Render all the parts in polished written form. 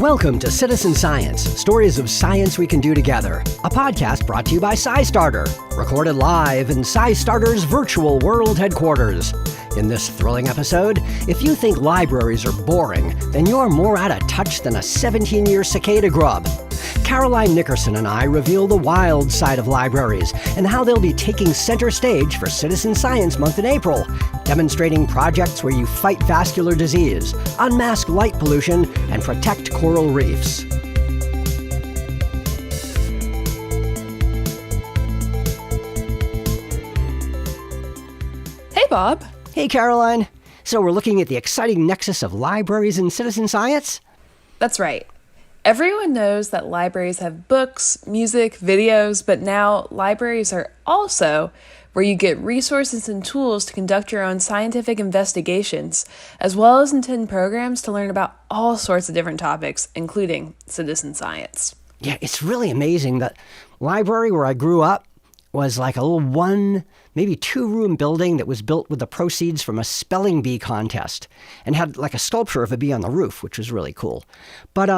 Welcome to Citizen Science, stories of science we can do together. A podcast brought to you by SciStarter, recorded live in SciStarter's virtual world headquarters. In this thrilling episode, if you think libraries are boring, then you're more out of touch than a 17-year cicada grub. Caroline Nickerson and I reveal the wild side of libraries and how they'll be taking center stage for Citizen Science Month in April, demonstrating projects where you fight vascular disease, unmask light pollution, and protect coral reefs. Hey, Bob. Hey, Caroline. So we're looking at the exciting nexus of libraries and citizen science? That's right. Everyone knows that libraries have books, music, videos, but now libraries are also where you get resources and tools to conduct your own scientific investigations, as well as attend programs to learn about all sorts of different topics, including citizen science. Yeah, it's really amazing. That library where I grew up was like a little one, maybe two-room building that was built with the proceeds from a spelling bee contest and had like a sculpture of a bee on the roof, which was really cool. But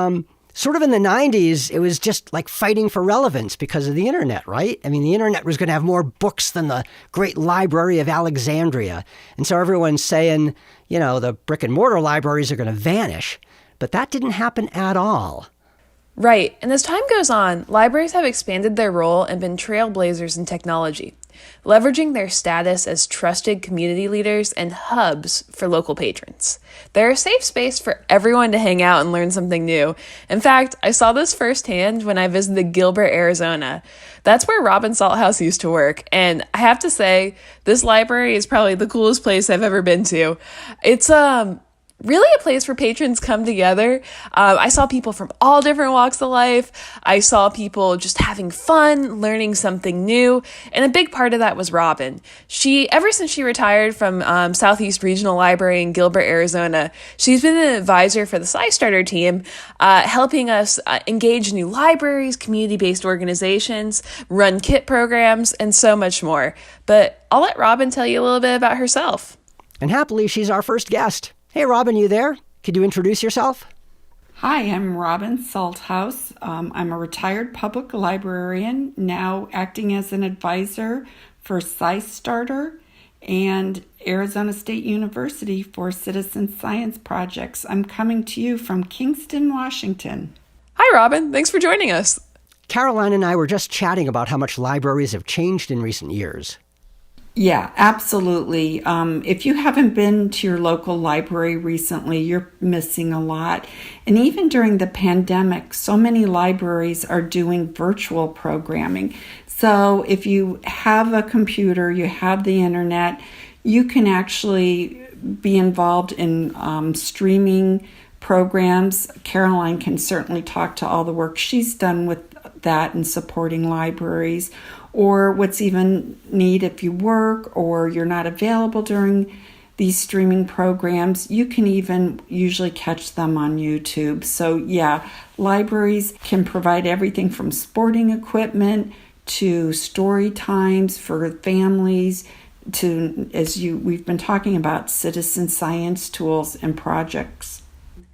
sort of in the 90s, it was just like fighting for relevance because of the internet, right? I mean, the internet was going to have more books than the Great Library of Alexandria. And so everyone's saying, you know, the brick and mortar libraries are going to vanish. But that didn't happen at all. Right, and as time goes on, libraries have expanded their role and been trailblazers in technology, leveraging their status as trusted community leaders and hubs for local patrons. They're a safe space for everyone to hang out and learn something new. In fact, I saw this firsthand when I visited Gilbert, Arizona. That's where Robin Salthouse used to work, and I have to say, this library is probably the coolest place I've ever been to. It's really a place where patrons come together. I saw people from all different walks of life. I saw people just having fun, learning something new. And a big part of that was Robin. Ever since she retired from Southeast Regional Library in Gilbert, Arizona, she's been an advisor for the SciStarter team, helping us engage new libraries, community-based organizations, run kit programs, and so much more. But I'll let Robin tell you a little bit about herself. And happily, she's our first guest. Hey, Robin, you there? Could you introduce yourself? Hi, I'm Robin Salthouse. I'm a retired public librarian, now acting as an advisor for SciStarter and Arizona State University for citizen science projects. I'm coming to you from Kingston, Washington. Hi, Robin. Thanks for joining us. Caroline and I were just chatting about how much libraries have changed in recent years. Yeah, absolutely. If you haven't been to your local library recently, you're missing a lot. And even during the pandemic, so many libraries are doing virtual programming. So if you have a computer, you have the internet, you can actually be involved in streaming programs. Caroline can certainly talk to all the work she's done with that and supporting libraries. Or what's even neat if you work or you're not available during these streaming programs, you can even usually catch them on YouTube. So yeah, libraries can provide everything from sporting equipment to story times for families to, we've been talking about, citizen science tools and projects.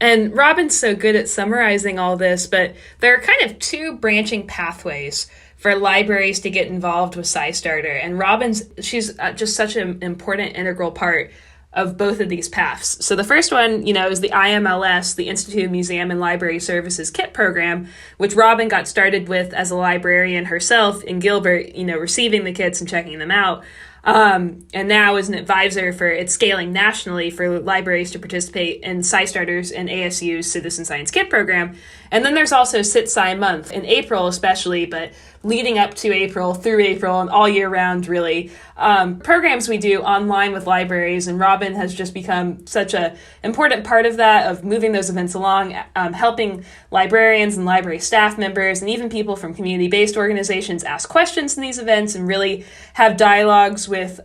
And Robin's so good at summarizing all this, but there are kind of two branching pathways for libraries to get involved with SciStarter. And she's just such an important integral part of both of these paths. So the first one, is the IMLS, the Institute of Museum and Library Services KIT program, which Robin got started with as a librarian herself in Gilbert, receiving the kits and checking them out. And now is an advisor for its scaling nationally for libraries to participate in SciStarter's and ASU's Citizen Science Kit program. And then there's also CitSci Month in April especially, but leading up to April, through April, and all year round, really, programs we do online with libraries. And Robin has just become such an important part of that, of moving those events along, helping librarians and library staff members and even people from community-based organizations ask questions in these events and really have dialogues with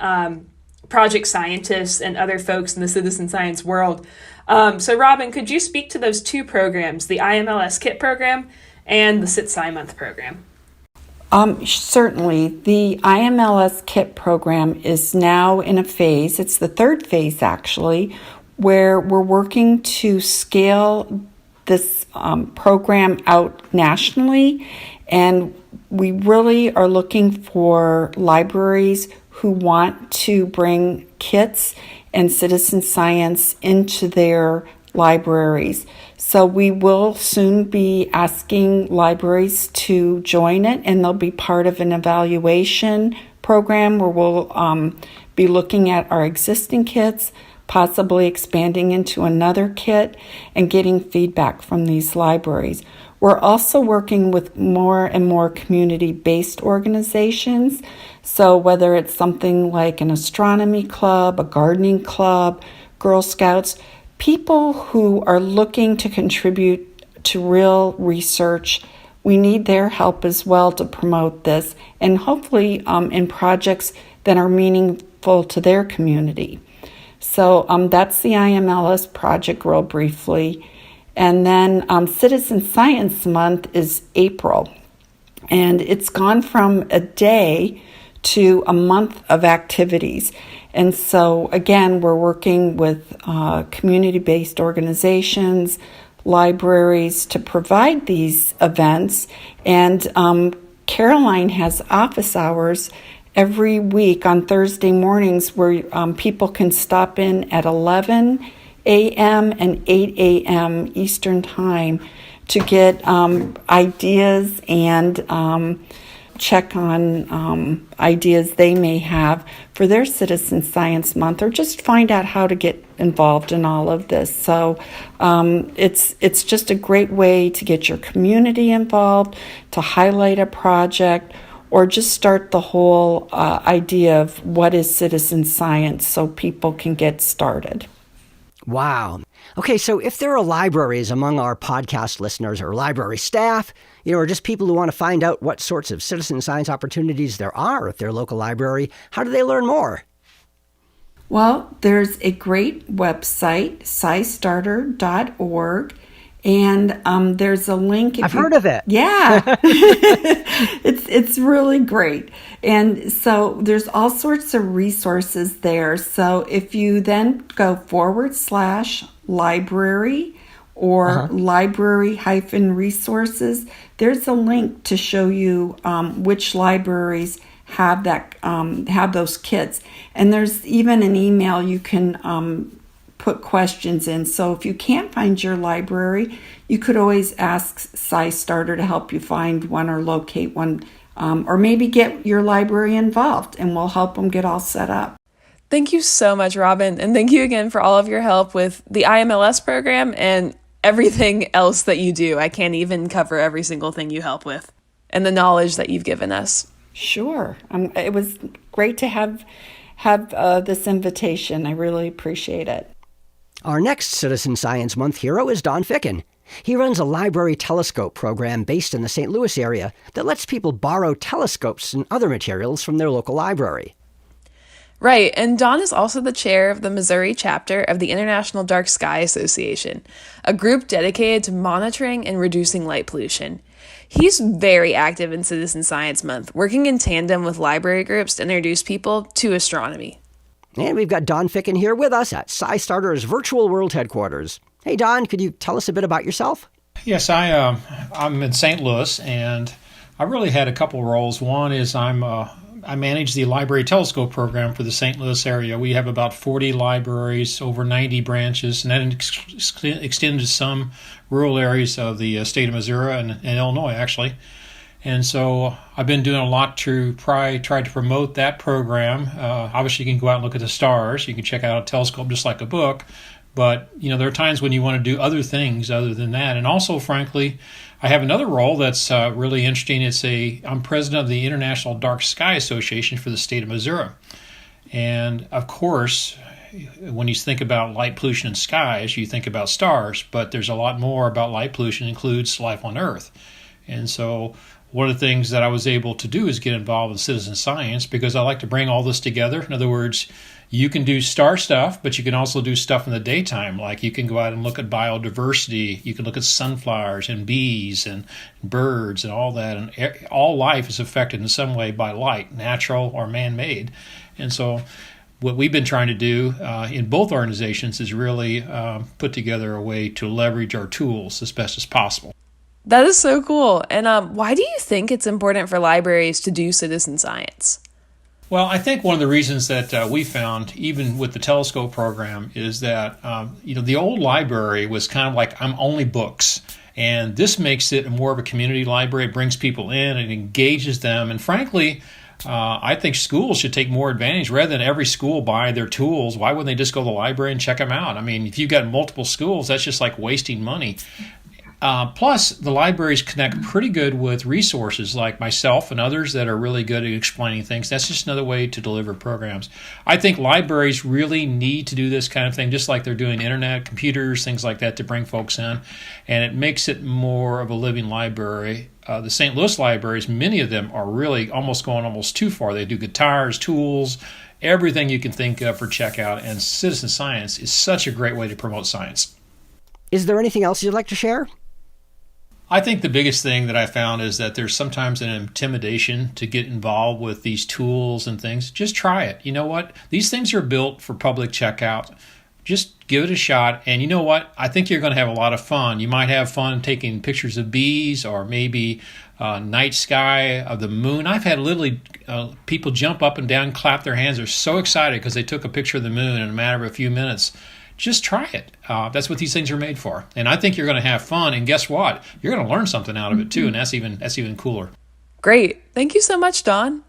project scientists and other folks in the citizen science world. So Robin, could you speak to those two programs, the IMLS KIT program and the CitSci Month program? Certainly. The IMLS KIT program is now in a phase, it's the third phase actually, where we're working to scale this program out nationally, and we really are looking for libraries who want to bring kits and citizen science into their libraries. So we will soon be asking libraries to join it, and they'll be part of an evaluation program where we'll be looking at our existing kits, possibly expanding into another kit, and getting feedback from these libraries. We're also working with more and more community-based organizations. So whether it's something like an astronomy club, a gardening club, Girl Scouts, people who are looking to contribute to real research, we need their help as well to promote this, and hopefully in projects that are meaningful to their community. So that's the IMLS project real briefly. And then Citizen Science Month is April. And it's gone from a day to a month of activities. And so, again, we're working with community-based organizations, libraries to provide these events. And Caroline has office hours every week on Thursday mornings where people can stop in at 11 a.m. and 8 a.m. Eastern Time to get ideas and check on ideas they may have for their Citizen Science Month, or just find out how to get involved in all of this. So it's just a great way to get your community involved, to highlight a project, or just start the whole idea of what is citizen science so people can get started. Wow. Okay, so if there are libraries among our podcast listeners, or library staff, or just people who want to find out what sorts of citizen science opportunities there are at their local library, how do they learn more? Well, there's a great website, SciStarter.org, and there's a link. I've heard of it. Yeah. It's really great. And so there's all sorts of resources there. So if you then go /library or library-resources, there's a link to show you which libraries have that have those kits. And there's even an email you can put questions in. So if you can't find your library, you could always ask SciStarter to help you find one or locate one, or maybe get your library involved, and we'll help them get all set up. Thank you so much, Robin. And thank you again for all of your help with the IMLS program and everything else that you do. I can't even cover every single thing you help with, and the knowledge that you've given us. Sure. It was great to have this invitation. I really appreciate it. Our next Citizen Science Month hero is Don Ficken. He runs a library telescope program based in the St. Louis area that lets people borrow telescopes and other materials from their local library. Right, and Don is also the chair of the Missouri chapter of the International Dark Sky Association, a group dedicated to monitoring and reducing light pollution. He's very active in Citizen Science Month, working in tandem with library groups to introduce people to astronomy. And we've got Don Ficken here with us at SciStarter's Virtual World Headquarters. Hey, Don, could you tell us a bit about yourself? Yes, I'm in St. Louis, and I really had a couple roles. One is I manage the Library Telescope program for the St. Louis area. We have about 40 libraries, over 90 branches, and that extends to some rural areas of the state of Missouri and Illinois, actually. And so I've been doing a lot to try to promote that program. Obviously, you can go out and look at the stars. You can check out a telescope just like a book. But, there are times when you want to do other things other than that. And also, frankly, I have another role that's really interesting. I'm president of the International Dark Sky Association for the state of Missouri. And, of course, when you think about light pollution in skies, you think about stars. But there's a lot more about light pollution. It includes life on Earth. And so one of the things that I was able to do is get involved with citizen science, because I like to bring all this together. In other words, you can do star stuff, but you can also do stuff in the daytime. Like you can go out and look at biodiversity. You can look at sunflowers and bees and birds and all that. And all life is affected in some way by light, natural or man-made. And so what we've been trying to do in both organizations is really put together a way to leverage our tools as best as possible. That is so cool. And why do you think it's important for libraries to do citizen science? Well, I think one of the reasons that we found, even with the telescope program, is that the old library was kind of like, I'm only books. And this makes it more of a community library. It brings people in, it engages them. And frankly, I think schools should take more advantage. Rather than every school buy their tools, why wouldn't they just go to the library and check them out? I mean, if you've got multiple schools, that's just like wasting money. Plus, the libraries connect pretty good with resources like myself and others that are really good at explaining things. That's just another way to deliver programs. I think libraries really need to do this kind of thing, just like they're doing internet, computers, things like that to bring folks in. And it makes it more of a living library. The St. Louis libraries, many of them are really going almost too far. They do guitars, tools, everything you can think of for checkout. And citizen science is such a great way to promote science. Is there anything else you'd like to share? I think the biggest thing that I found is that there's sometimes an intimidation to get involved with these tools and things. Just try it. You know what? These things are built for public checkout. Just give it a shot. And you know what? I think you're going to have a lot of fun. You might have fun taking pictures of bees or maybe night sky of the moon. I've had literally people jump up and down, clap their hands. They're so excited because they took a picture of the moon in a matter of a few minutes. Just try it. That's what these things are made for. And I think you're going to have fun. And guess what? You're going to learn something out of it too. And that's even cooler. Great. Thank you so much, Dawn.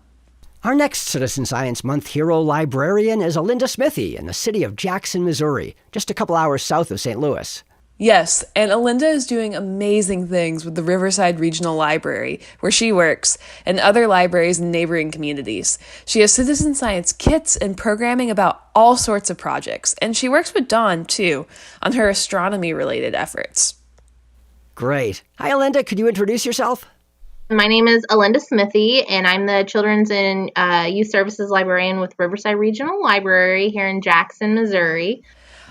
Our next Citizen Science Month hero librarian is Alynda Smithey in the city of Jackson, Missouri, just a couple hours south of St. Louis. Yes, and Alynda is doing amazing things with the Riverside Regional Library, where she works, and other libraries in neighboring communities. She has citizen science kits and programming about all sorts of projects, and she works with Dawn, too, on her astronomy-related efforts. Great. Hi, Alynda. Could you introduce yourself? My name is Alynda Smithey, and I'm the Children's and Youth Services Librarian with Riverside Regional Library here in Jackson, Missouri.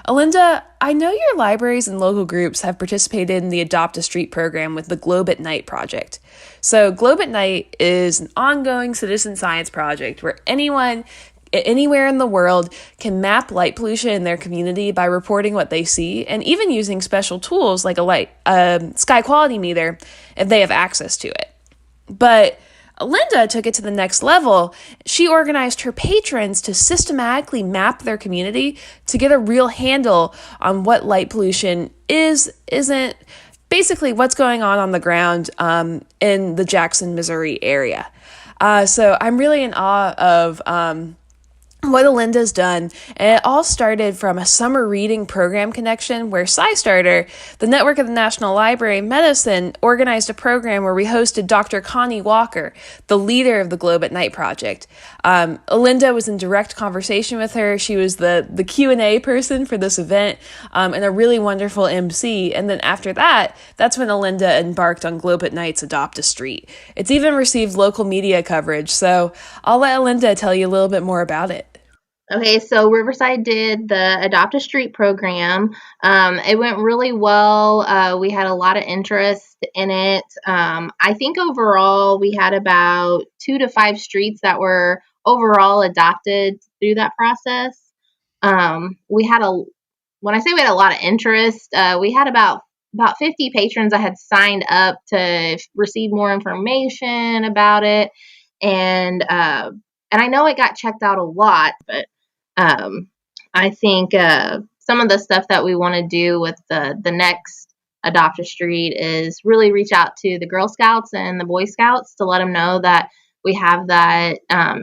Alynda, I know your libraries and local groups have participated in the Adopt a Street program with the Globe at Night project. So Globe at Night is an ongoing citizen science project where anyone anywhere in the world can map light pollution in their community by reporting what they see and even using special tools like a sky quality meter if they have access to it. But Alynda took it to the next level. She organized her patrons to systematically map their community to get a real handle on what light pollution isn't, basically what's going on the ground in the Jackson, Missouri area. So I'm really in awe of what Alynda's done, and it all started from a summer reading program connection where SciStarter, the network of the National Library of Medicine, organized a program where we hosted Dr. Connie Walker, the leader of the Globe at Night project. Alynda was in direct conversation with her. She was the Q&A person for this event and a really wonderful MC. And then after that, that's when Alynda embarked on Globe at Night's Adopt a Street. It's even received local media coverage, so I'll let Alynda tell you a little bit more about it. Okay, so Riverside did the Adopt a Street program. It went really well. We had a lot of interest in it. I think overall we had about 2 to 5 streets that were overall adopted through that process. When I say we had a lot of interest, we had about 50 patrons that had signed up to receive more information about it. And I know it got checked out a lot, but I think some of the stuff that we want to do with the next Adopt a Street is really reach out to the Girl Scouts and the Boy Scouts to let them know that we have that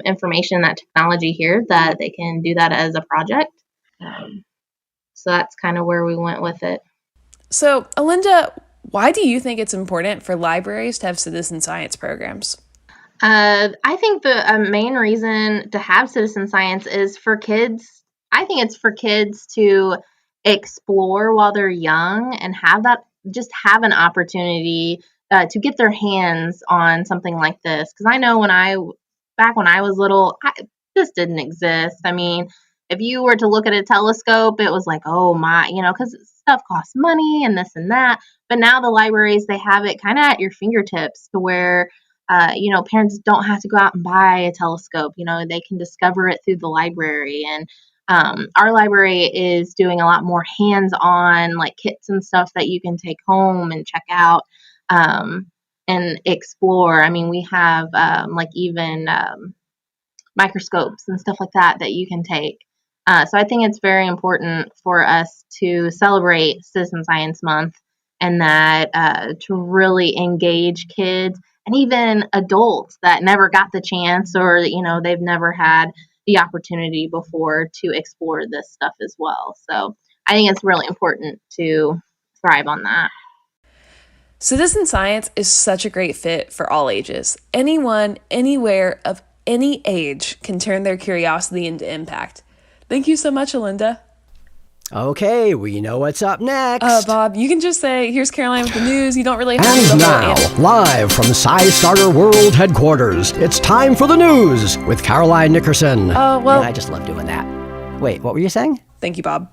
information, that technology here, that they can do that as a project. So that's kind of where we went with it. So, Alynda, why do you think it's important for libraries to have citizen science programs? I think the main reason to have citizen science is for kids. I think it's for kids to explore while they're young and have an opportunity to get their hands on something like this. Because I know back when I was little, this didn't exist. I mean, if you were to look at a telescope, it was like, oh my, because stuff costs money and this and that. But now the libraries, they have it kind of at your fingertips to where parents don't have to go out and buy a telescope. They can discover it through the library. And our library is doing a lot more hands-on, like kits and stuff that you can take home and check out and explore. I mean, we have even microscopes and stuff like that you can take. So I think it's very important for us to celebrate Citizen Science Month, and that to really engage kids and even adults that never got the chance, or they've never had the opportunity before to explore this stuff as well. So I think it's really important to thrive on that. Citizen science is such a great fit for all ages. Anyone, anywhere, of any age can turn their curiosity into impact. Thank you so much, Alynda. Okay, we know what's up next. Bob, you can just say, here's Caroline with the news. You don't really have to And do the now, whole live from SciStarter World Headquarters, it's time for the news with Caroline Nickerson. Oh, well. And I just love doing that. Wait, what were you saying? Thank you, Bob.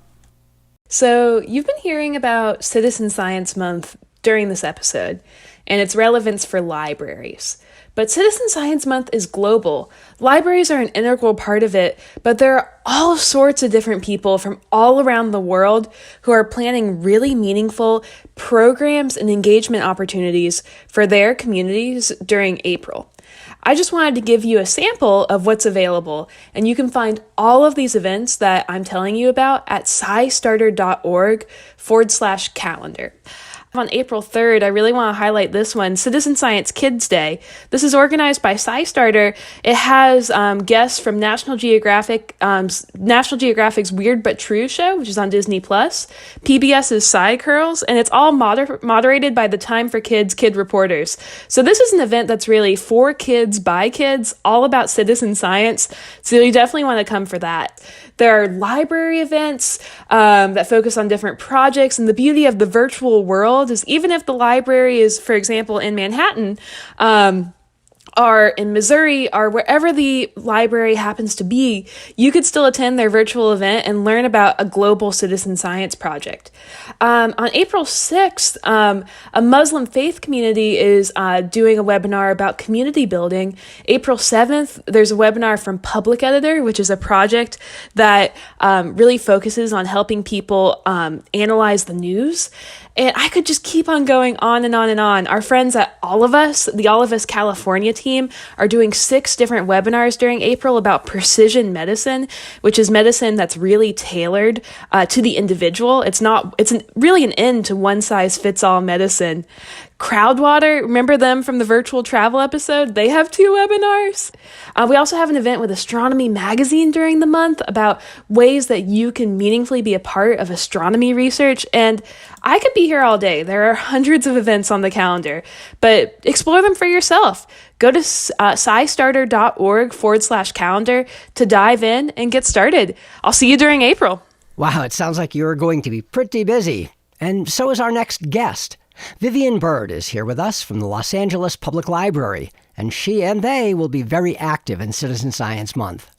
So, you've been hearing about Citizen Science Month during this episode and its relevance for libraries. But Citizen Science Month is global. Libraries are an integral part of it, but there are all sorts of different people from all around the world who are planning really meaningful programs and engagement opportunities for their communities during April. I just wanted to give you a sample of what's available, and you can find all of these events that I'm telling you about at scistarter.org/calendar. On April 3rd, I really want to highlight this one, Citizen Science Kids Day. This is organized by SciStarter. It has guests from National Geographic's Weird But True show, which is on Disney+, PBS's Side Curls, and it's all moderated by the Time for Kids kid reporters. So this is an event that's really for kids, by kids, all about citizen science, so you definitely want to come for that. There are library events that focus on different projects, and the beauty of the virtual world is even if the library is, for example, in Manhattan, or in Missouri, or wherever the library happens to be, you could still attend their virtual event and learn about a global citizen science project. On April 6th, a Muslim faith community is doing a webinar about community building. April 7th, there's a webinar from Public Editor, which is a project that really focuses on helping people analyze the news. And I could just keep on going on and on and on. Our friends at All of Us, the All of Us California team, are doing 6 different webinars during April about precision medicine, which is medicine that's really tailored to the individual. It's really an end to one-size-fits-all medicine. Crowdwater, remember them from the virtual travel episode? They have 2 webinars. We also have an event with Astronomy Magazine during the month about ways that you can meaningfully be a part of astronomy research. And I could be here all day. There are hundreds of events on the calendar, but explore them for yourself. Go to scistarter.org/calendar to dive in and get started. I'll see you during April. Wow, it sounds like you're going to be pretty busy. And so is our next guest. Vivienne Byrd is here with us from the Los Angeles Public Library, and she and they will be very active in Citizen Science Month.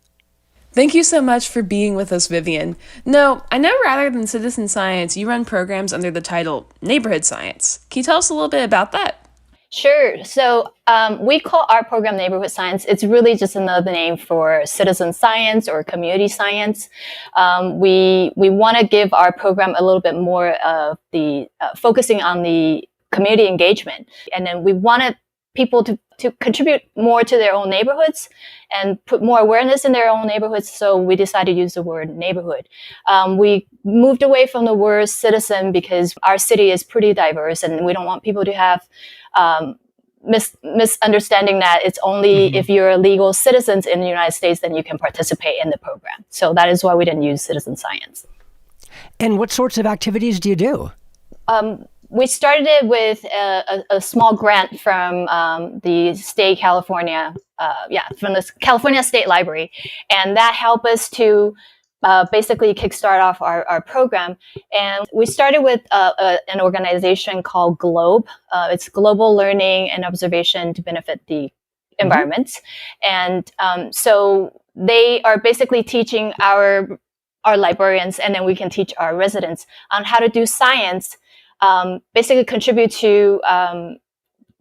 Thank you so much for being with us, Vivienne. No, I know rather than citizen science, you run programs under the title Neighborhood Science. Can you tell us a little bit about that? Sure. So we call our program Neighborhood Science. It's really just another name for citizen science or community science. We want to give our program a little bit more of the focusing on the community engagement. And then we wanted people to contribute more to their own neighborhoods and put more awareness in their own neighborhoods. So we decided to use the word neighborhood. We moved away from the word citizen because our city is pretty diverse and we don't want people to have misunderstanding that it's only if you're legal citizens in the United States then you can participate in the program. So that is why we didn't use citizen science. And what sorts of activities do you do? We started it with a small grant from the state California, from the California State Library, and that helped us to basically kickstart off our program. And we started with an organization called GLOBE. It's Global Learning and Observation to Benefit the Environment. And so they are basically teaching our librarians, and then we can teach our residents on how to do science, basically contribute to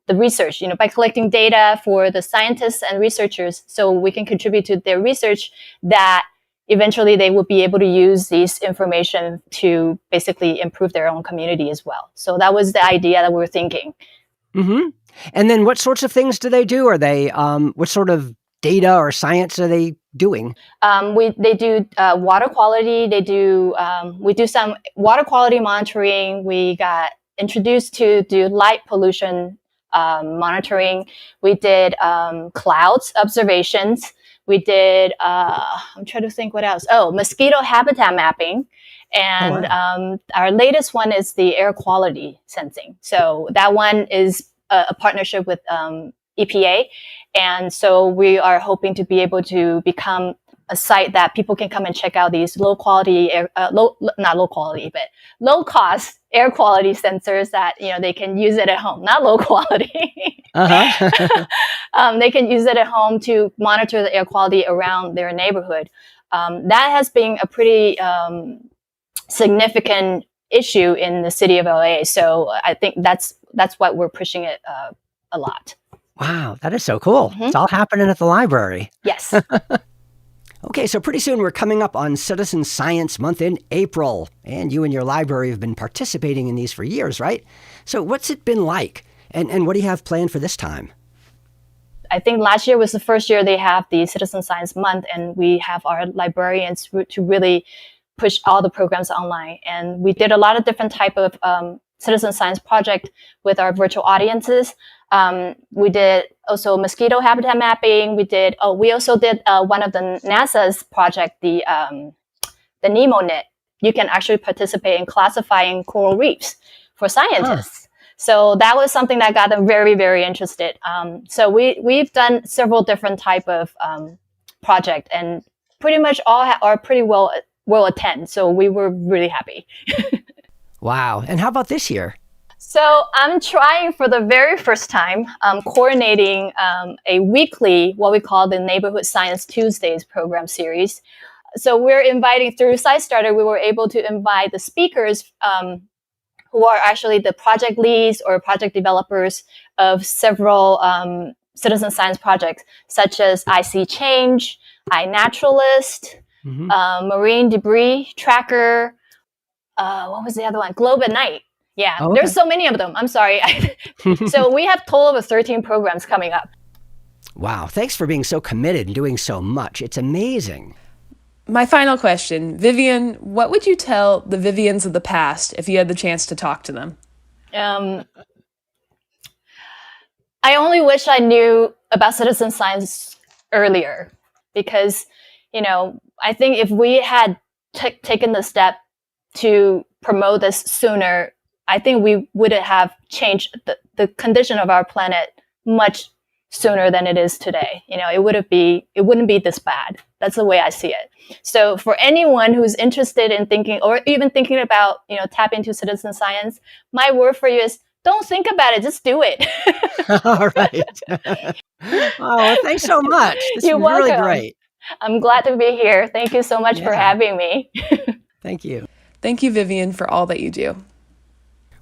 the research, by collecting data for the scientists and researchers, so we can contribute to their research, that eventually they will be able to use this information to basically improve their own community as well. So that was the idea that we were thinking. Mm-hmm. And then what sorts of things do they do? Are they, what sort of data or science are they doing? They do water quality. We do some water quality monitoring. We got introduced to do light pollution monitoring. We did clouds observations. We did, I'm trying to think what else. Oh, mosquito habitat mapping. And our latest one is the air quality sensing. So that one is a partnership with EPA. And so we are hoping to be able to become a site that people can come and check out these low cost air quality sensors that, they can use it at home, not low quality. They can use it at home to monitor the air quality around their neighborhood. That has been a pretty significant issue in the city of LA. So I think that's why we're pushing it a lot. Wow, that is so cool. Mm-hmm. It's all happening at the library. Yes. Okay, so pretty soon we're coming up on Citizen Science Month in April. And you and your library have been participating in these for years, right? So what's it been like? And what do you have planned for this time? I think last year was the first year they have the Citizen Science Month, and we have our librarians to really push all the programs online. And we did a lot of different type of citizen science project with our virtual audiences. We did also mosquito habitat mapping. We also did one of the NASA's project, the NEMO-NIT. You can actually participate in classifying coral reefs for scientists. So that was something that got them very, very interested. So we've done several different type of project, and pretty much all are pretty well attended. So we were really happy. Wow. And how about this year? So I'm trying for the very first time, coordinating a weekly, what we call the Neighborhood Science Tuesdays program series. So we're inviting, through SciStarter, we were able to invite the speakers who are actually the project leads or project developers of several citizen science projects, such as I See Change, iNaturalist, Marine Debris Tracker, what was the other one? Globe at Night. Yeah, okay. There's so many of them. I'm sorry. So we have a total of 13 programs coming up. Wow. Thanks for being so committed and doing so much. It's amazing. My final question, Vivienne, what would you tell the Viviennes of the past if you had the chance to talk to them? I only wish I knew about citizen science earlier, because, I think if we had taken the step to promote this sooner, I think we would have changed the condition of our planet much sooner than it is today. It wouldn't be this bad. That's the way I see it. So for anyone who's interested in thinking, or even thinking about, tap into citizen science, my word for you is, don't think about it, just do it. All right. Oh, thanks so much. This You're is really welcome. Great. I'm glad to be here. Thank you so much for having me. Thank you. Thank you, Vivienne, for all that you do.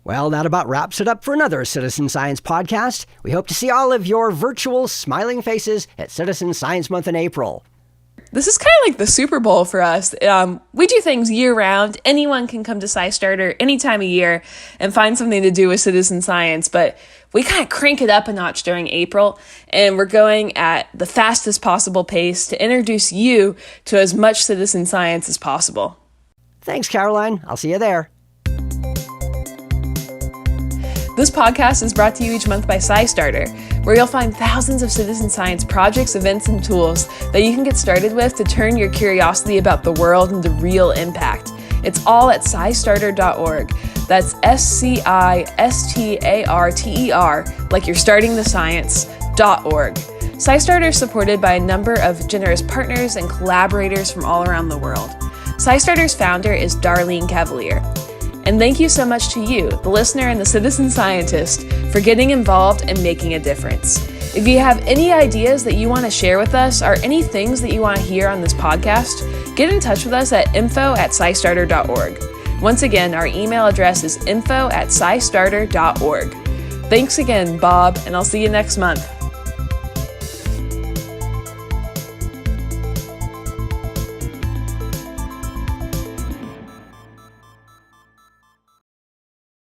Well, that about wraps it up for another Citizen Science podcast. We hope to see all of your virtual smiling faces at Citizen Science Month in April. This is kind of like the Super Bowl for us. We do things year-round. Anyone can come to SciStarter any time of year and find something to do with citizen science, but we kind of crank it up a notch during April, and we're going at the fastest possible pace to introduce you to as much citizen science as possible. Thanks, Caroline. I'll see you there. This podcast is brought to you each month by SciStarter, where you'll find thousands of citizen science projects, events, and tools that you can get started with to turn your curiosity about the world into real impact. It's all at SciStarter.org. That's SciStarter, like you're starting the science.org. SciStarter is supported by a number of generous partners and collaborators from all around the world. SciStarter's founder is Darlene Cavalier. And thank you so much to you, the listener and the citizen scientist, for getting involved and making a difference. If you have any ideas that you want to share with us or any things that you want to hear on this podcast, get in touch with us at info@SciStarter.org. Once again, our email address is info@SciStarter.org. Thanks again, Bob, and I'll see you next month.